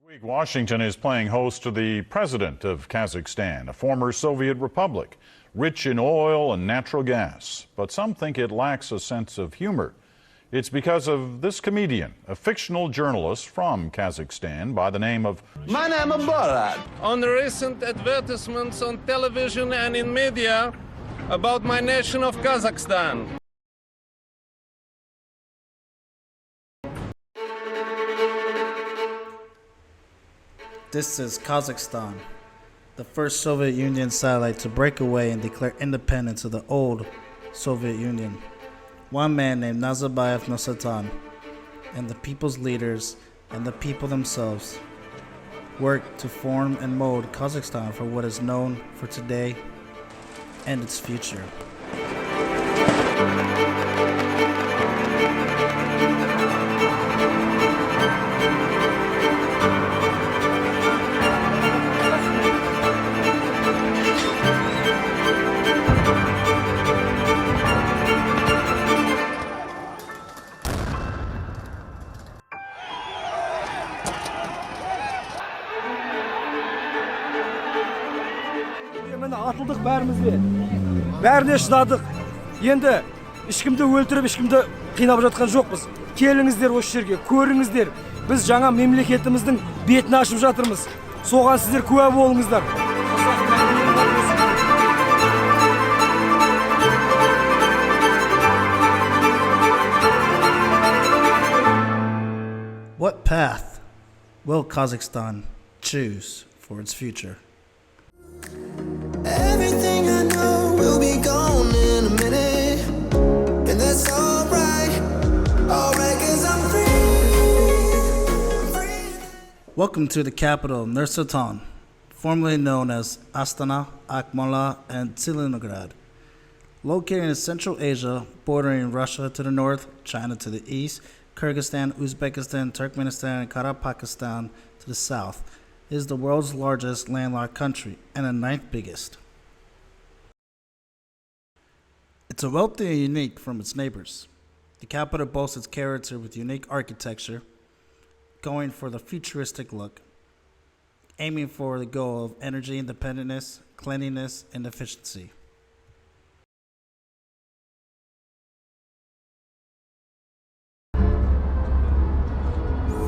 Week, Washington is playing host to the president of Kazakhstan, a former Soviet republic, rich in oil and natural gas. But some think it lacks a sense of humor. It's because of this comedian, a fictional journalist from Kazakhstan by the name of... My name is BORAT. On the recent advertisements on television and in media about my nation of Kazakhstan. This is Kazakhstan, the first Soviet Union satellite to break away and declare independence of the old Soviet Union. One man named Nazarbayev Nur-Sultan and the people's leaders and the people themselves worked to form and mold Kazakhstan for what is known for today and its future. Atıldık bәрімізге. Бәріне шыдадық. Енді ешкімді өлтіріп, ешкімді қинап жатқан жоқпыз. Келіңіздер осы жерге, көріңіздер. Біз жаңа мемлекетіміздің бетін ашып жатырмыз. Соған сіздер куә болыңыздар. What path will Kazakhstan choose for its future? Everything I know will be gone in a minute, and that's alright, 'cause I'm free. Welcome to the capital, Nur-Sultan, formerly known as Astana, Akmola, and Tselenograd. Located in Central Asia, bordering Russia to the north, China to the east, Kyrgyzstan, Uzbekistan, Turkmenistan, and Kazakhstan to the south, is the world's largest landlocked country and the 9th biggest. It's a wealthy and unique from its neighbors. The capital boasts its character with unique architecture, going for the futuristic look, aiming for the goal of energy independence, cleanliness, and efficiency.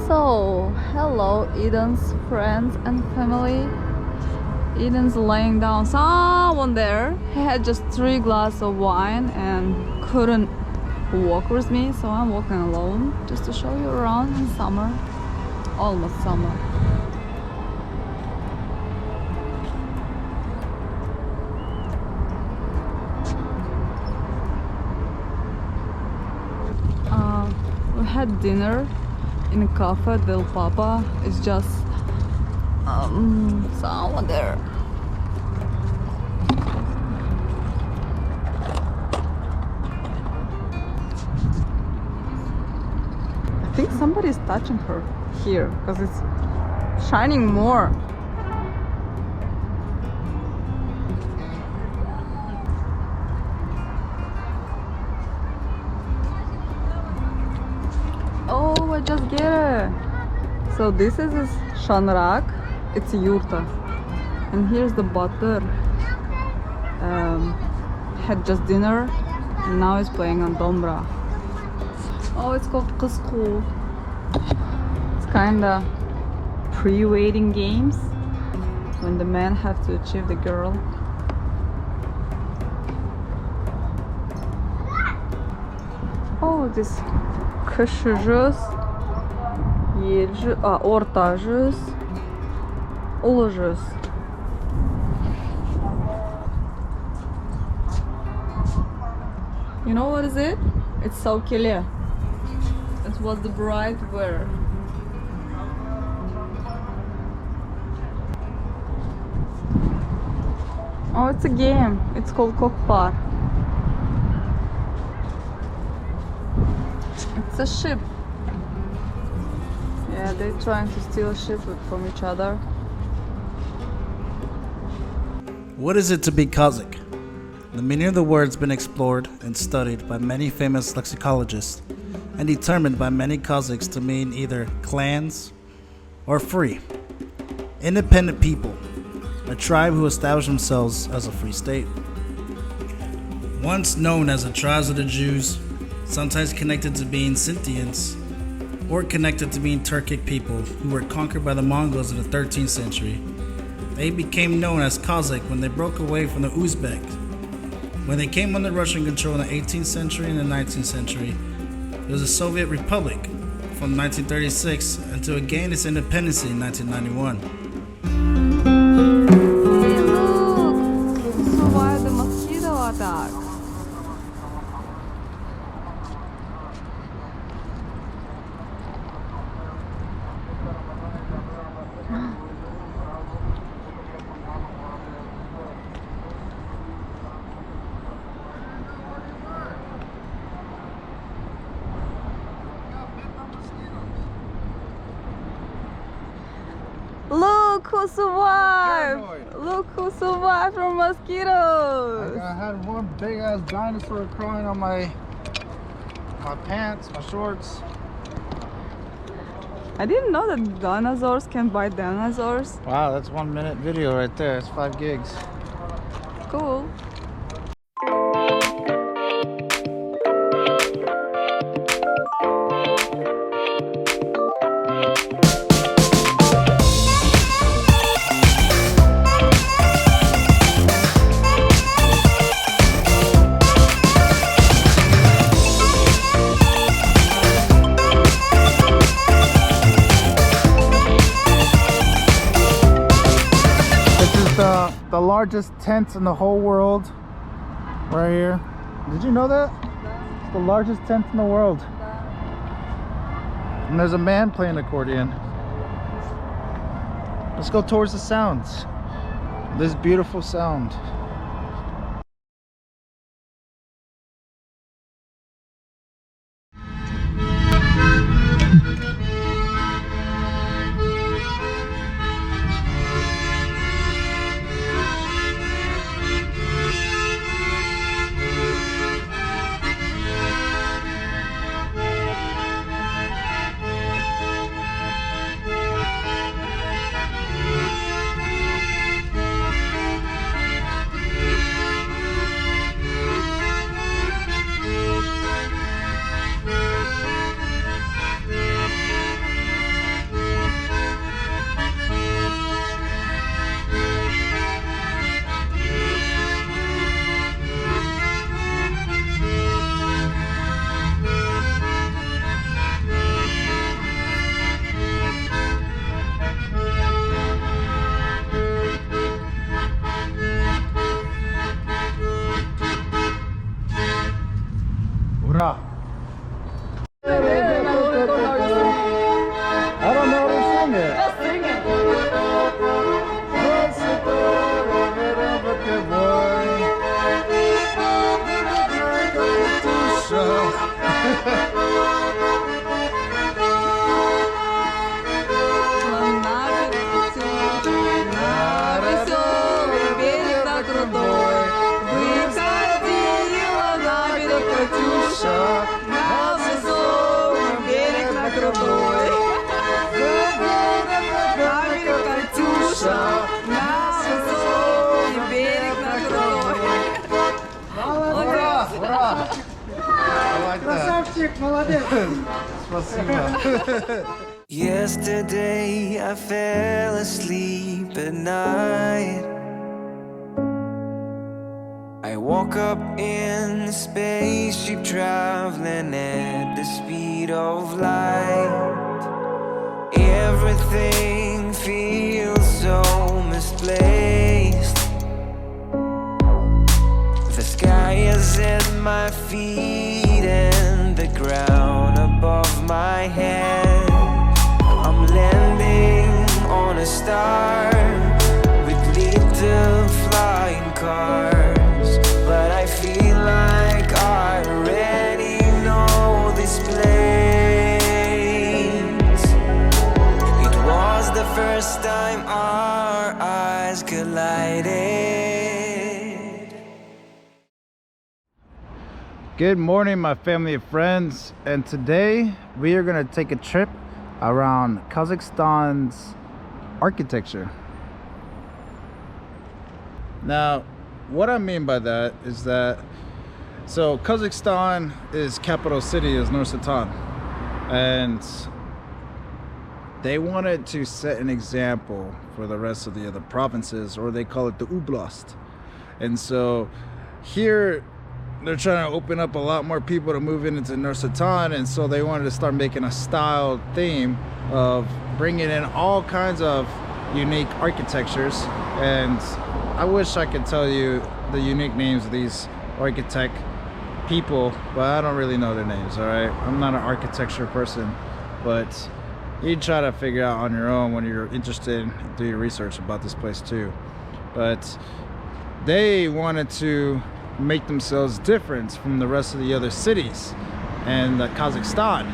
So, hello Eden's friends and family. Eden's laying down someone there. He had just 3 glasses of wine and couldn't walk with me, so I'm walking alone just to show you around in summer. Almost summer. We had dinner in a cafe del Papa. It's just someone there. I think somebody's touching her here because it's shining more. Oh, I just get it. So this is his shanrak. It's yurta. And here's the butler. Had just dinner and now he's playing on dombra. Oh, it's called Qizqu. It's kinda pre-waiting games when the men have to achieve the girl. Oh, this kişi jüz, orta jüz, ulu jüz. You know what is it? It's saukele. It's what the bride wear. Oh, it's a game. It's called Kokpar. It's a ship. Yeah, they're trying to steal a ship from each other. What is it to be Kazakh? The meaning of the word has been explored and studied by many famous lexicologists and determined by many Kazakhs to mean either clans or free. Independent people, a tribe who established themselves as a free state. Once known as the tribes of the Jews, sometimes connected to being Scythians, or connected to being Turkic people who were conquered by the Mongols in the 13th century. They became known as Kazakh when they broke away from the Uzbek. When they came under Russian control in the 18th century and the 19th century, it was a Soviet republic from 1936 until it gained its independence in 1991. Hey, look! So why the mosquito attack? Look who survived! Look who survived from mosquitoes! I had one big ass dinosaur crawling on my pants, my shorts. I didn't know that dinosaurs can bite dinosaurs. Wow, that's 1 minute video right there. It's 5 gigs. Cool. The largest tent in the whole world right here. Did you know that? It's the largest tent in the world. And there's a man playing accordion. Let's go towards the sounds. This beautiful sound. Hurrah! I don't know how to sing it. Just sing it. Yesterday I fell asleep at night. I woke up in a spaceship traveling at the speed of light. Everything feels so misplaced. The sky is at my feet and the ground above my head. I'm landing on a star with little flying cars, but I feel like I already know this place. It was the first time our eyes collided. Good morning, my family and friends, and today we are going to take a trip around Kazakhstan's architecture. Now, what I mean by that is that, so Kazakhstan is capital city is Nur-Sultan, and they wanted to set an example for the rest of the other provinces, or they call it the Oblast. And so here they're trying to open up a lot more people to move into Nur-Sultan, and so they wanted to start making a style theme of bringing in all kinds of unique architectures. And I wish I could tell you the unique names of these architect people, but I don't really know their names, all right? I'm not an architecture person, but you try to figure out on your own when you're interested in doing your research about this place too. But they wanted to make themselves different from the rest of the other cities and Kazakhstan.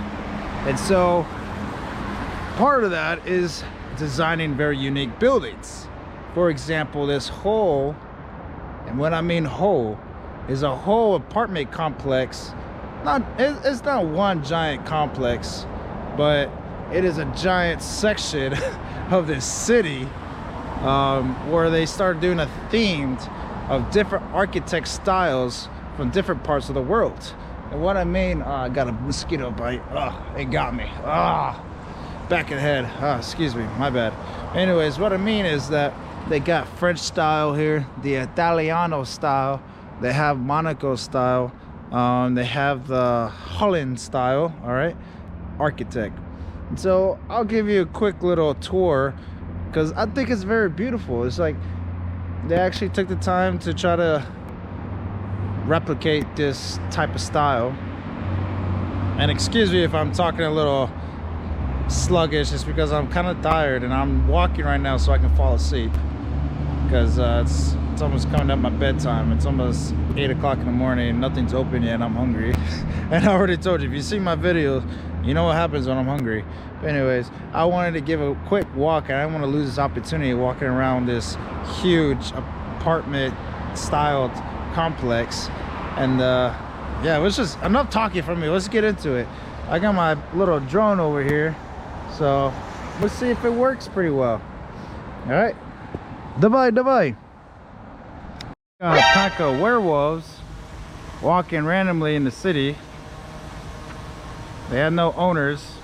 And so part of that is designing very unique buildings. For example, this whole, and when I mean whole, is a whole apartment complex. It's not one giant complex, but it is a giant section of this city where they started doing a themed of different architect styles from different parts of the world. And what I mean, I got a mosquito bite. It got me. Back of the head. Excuse me, my bad. Anyways, what I mean is that they got French style here, the Italiano style, they have Monaco style, they have the Holland style, all right, architect. And so I'll give you a quick little tour because I think it's very beautiful. It's like they actually took the time to try to replicate this type of style. And excuse me if I'm talking a little sluggish, it's because I'm kind of tired and I'm walking right now so I can fall asleep, because it's almost coming up my bedtime. It's almost 8 o'clock in the morning and nothing's open yet and I'm hungry. And I already told you, if you see my videos, you know what happens when I'm hungry. But anyways, I wanted to give a quick walk, and I don't want to lose this opportunity of walking around this huge apartment styled complex. And yeah, it was just enough talking from me. Let's get into it. I got my little drone over here, so let's see if it works pretty well. All right, давай. Got a pack of werewolves walking randomly in the city. They had no owners.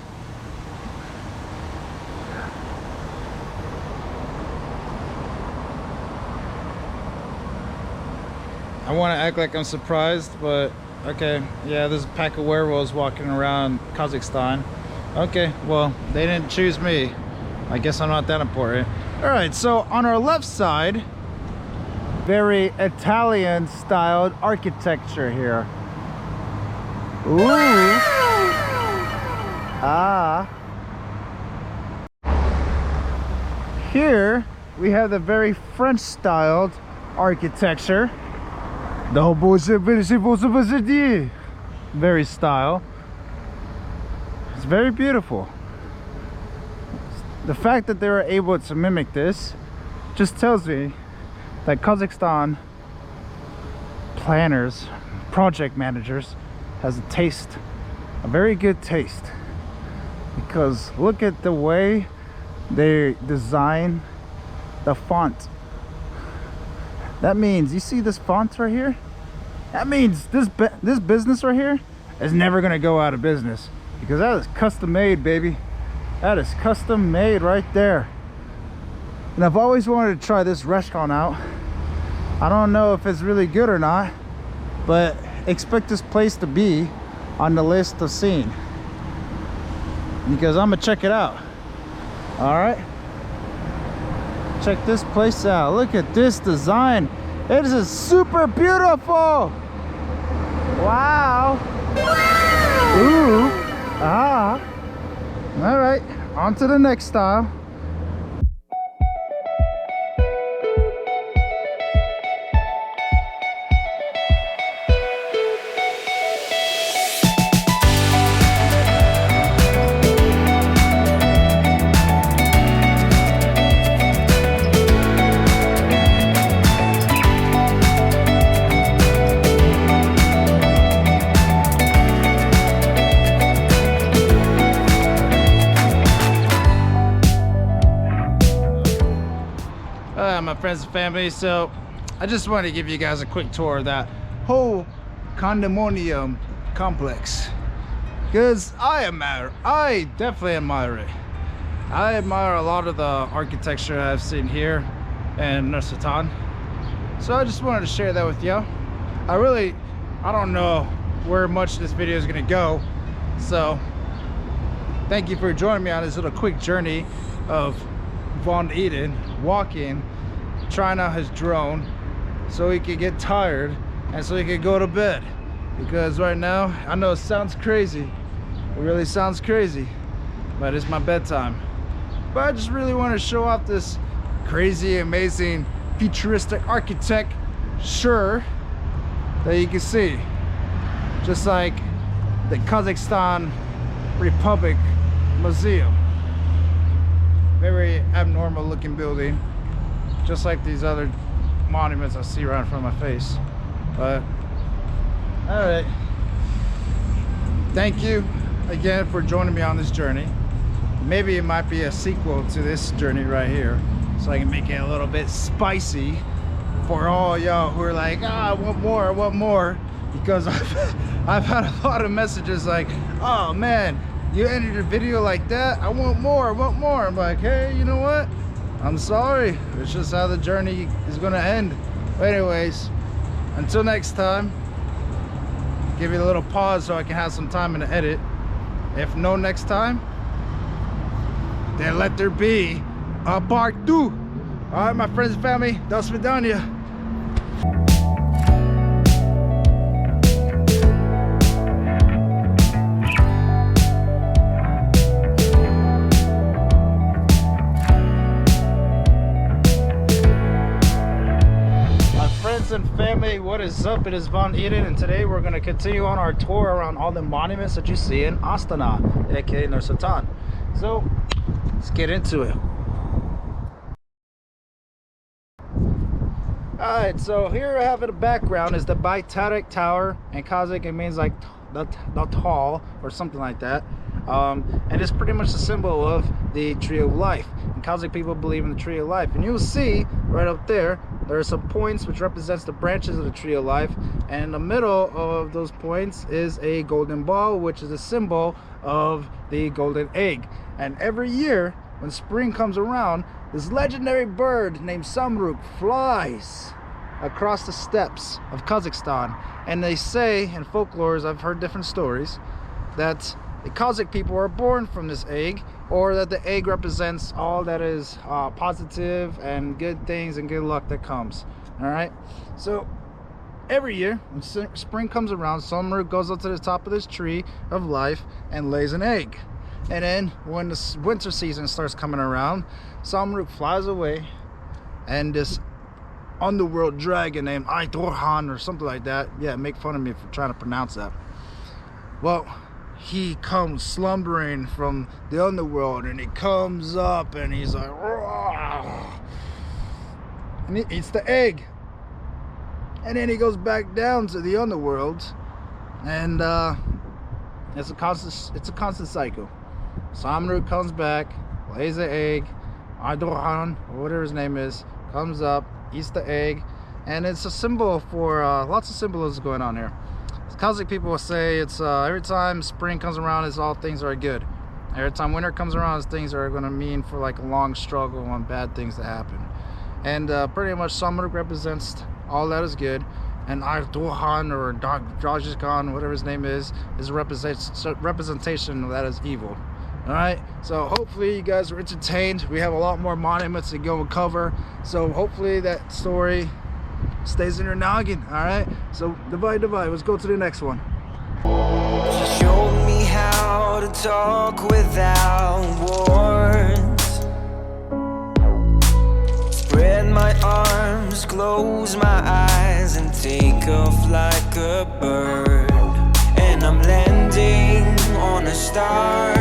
I want to act like I'm surprised, but okay. Yeah, there's a pack of werewolves walking around Kazakhstan. Okay, well, they didn't choose me. I guess I'm not that important. All right, so on our left side, very Italian styled architecture here. Ooh. Here we have the very French styled architecture. Very style. It's very beautiful. The fact that they were able to mimic this just tells me that Kazakhstan planners, project managers has a taste, a very good taste, because look at the way they design the font. That means, you see this font right here? That means this business right here is never gonna go out of business, because that is custom made, baby. That is custom made right there. And I've always wanted to try this restaurant out. I don't know if it's really good or not, but expect this place to be on the list of seen, because I'm gonna check it out. All right, check this place out. Look at this design. It is super beautiful. Wow. Ooh. All right, on to the next style. Hi, my friends and family. So I just wanted to give you guys a quick tour of that whole condominium complex, because I definitely admire it. I admire a lot of the architecture I've seen here in Nur-Sultan. So I just wanted to share that with you. I don't know where much this video is gonna go, so thank you for joining me on this little quick journey of Von Eden walking, trying out his drone so he could get tired and so he could go to bed. Because right now, I know it sounds crazy, it really sounds crazy, but it's my bedtime. But I just really want to show off this crazy, amazing, futuristic architecture that you can see. Just like the Kazakhstan Republic Museum. Very abnormal looking building, just like these other monuments I see right in front of my face. But all right, thank you again for joining me on this journey. Maybe it might be a sequel to this journey right here, so I can make it a little bit spicy for all y'all who are like, I want more, because I've had a lot of messages like, oh man, you ended your video like that, I want more. I'm like, hey, you know what, I'm sorry, it's just how the journey is gonna end. But anyways, until next time, give you a little pause so I can have some time in the edit. If no next time, then let there be a part 2. All right, my friends and family, do svidaniya. And family, what is up? It is Von Eden, and today we're going to continue on our tour around all the monuments that you see in Astana, aka Nur-Sultan. So let's get into it. Alright, so here I have in the background is the Baytarik Tower. In Kazakh it means like the tall or something like that. And it's pretty much a symbol of the tree of life. And Kazakh people believe in the tree of life, and you'll see right up there are some points which represents the branches of the tree of life, and in the middle of those points is a golden ball, which is a symbol of the golden egg. And every year when spring comes around, this legendary bird named Samruk flies across the steppes of Kazakhstan. And they say in folklores, I've heard different stories, that the Kazakh people are born from this egg, or that the egg represents all that is positive and good things and good luck that comes. All right, so every year when spring comes around, Samruk goes up to the top of this tree of life and lays an egg. And then when the winter season starts coming around, Samruk flies away, and this underworld dragon named Aydorhan or something like that, yeah, make fun of me for trying to pronounce that, well, he comes slumbering from the underworld, and he comes up and he's like, "Roar!" And he eats the egg, and then he goes back down to the underworld, and it's a constant cycle. Samruk comes back, lays the egg, Aydorhan or whatever his name is comes up, eats the egg, and it's a symbol for lots of symbolism going on here. Kazakh people will say it's every time spring comes around, it's all things are good. Every time winter comes around, things are going to mean for like a long struggle and bad things to happen. And pretty much Samruk represents all that is good, and Aydorhan or Drajikan, whatever his name is a representation of that is evil. All right, so hopefully you guys were entertained. We have a lot more monuments to go and cover, so hopefully that story stays in your noggin. All right, so divide, let's go to the next one. She showed me how to talk without words. Spread my arms, close my eyes, and take off like a bird. And I'm landing on a star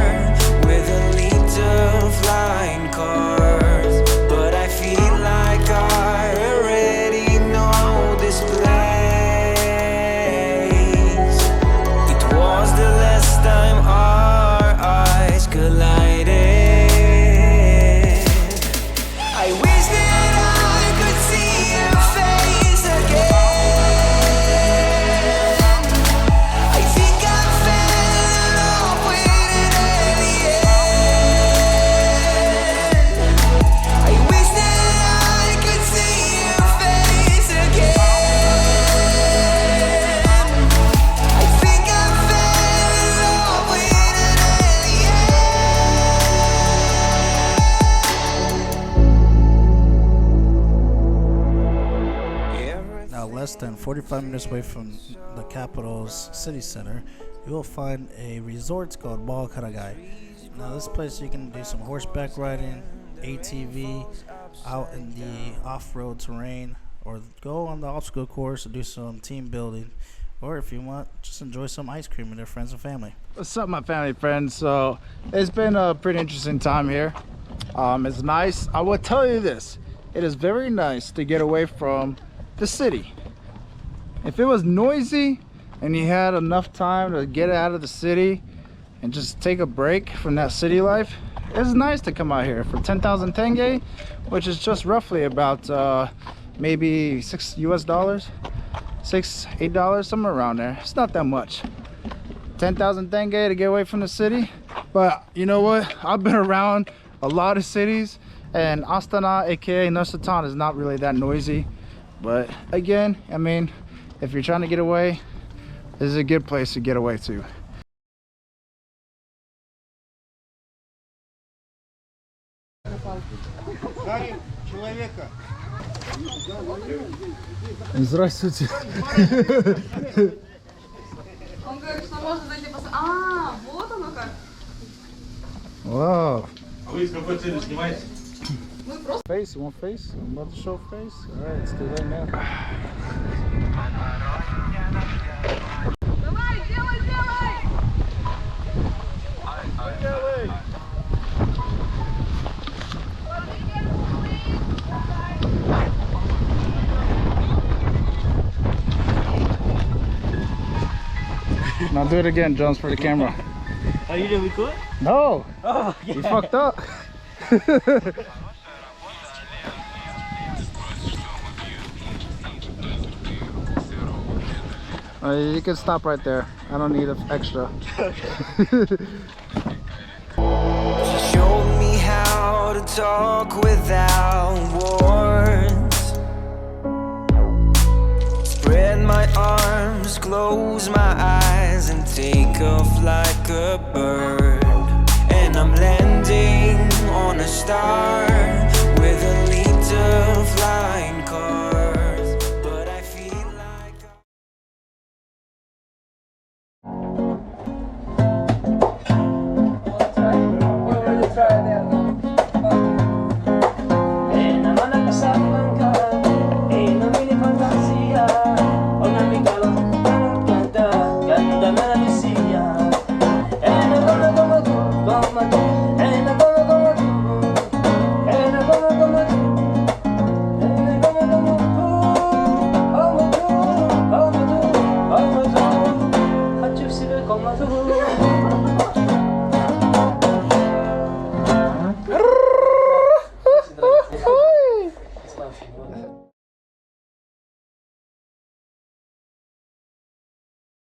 with a lead to flying cars. But I feel like I already know this place. It was the last time our eyes collided. I wish that I less than 45 minutes away from the capital's city center, you will find a resort called BarHalevy. Now this place you can do some horseback riding, ATV, out in the off-road terrain, or go on the obstacle course and do some team building, or if you want, just enjoy some ice cream with your friends and family. What's up, my family friends? So it's been a pretty interesting time here. It's nice. I will tell you this, it is very nice to get away from the city. If it was noisy and you had enough time to get out of the city and just take a break from that city life, it's nice to come out here for 10,000 tenge, which is just roughly about maybe $6 US, $8, somewhere around there. It's not that much. 10,000 tenge to get away from the city. But you know what? I've been around a lot of cities, and Astana, aka Nur-Sultan, is not really that noisy. But again, I mean, if you're trying to get away, this is a good place to get away to. Здравствуйте. Он говорит, что можно зайти посмотреть. А, вот оно как. Wow. А вы из какой цели снимаете? Мы просто... Face, you want face? I'm about to show face. Alright, let's do that now. Давай, делай, делай! Now do it again, Jones, for the camera. Oh, you didn't record? No! Oh, yeah. You fucked up. You can stop right there. I don't need an extra. She showed me how to talk without words. Spread my arms, close my eyes, and take off like a bird. And I'm landing on a star with a lead of flying cars. But I feel like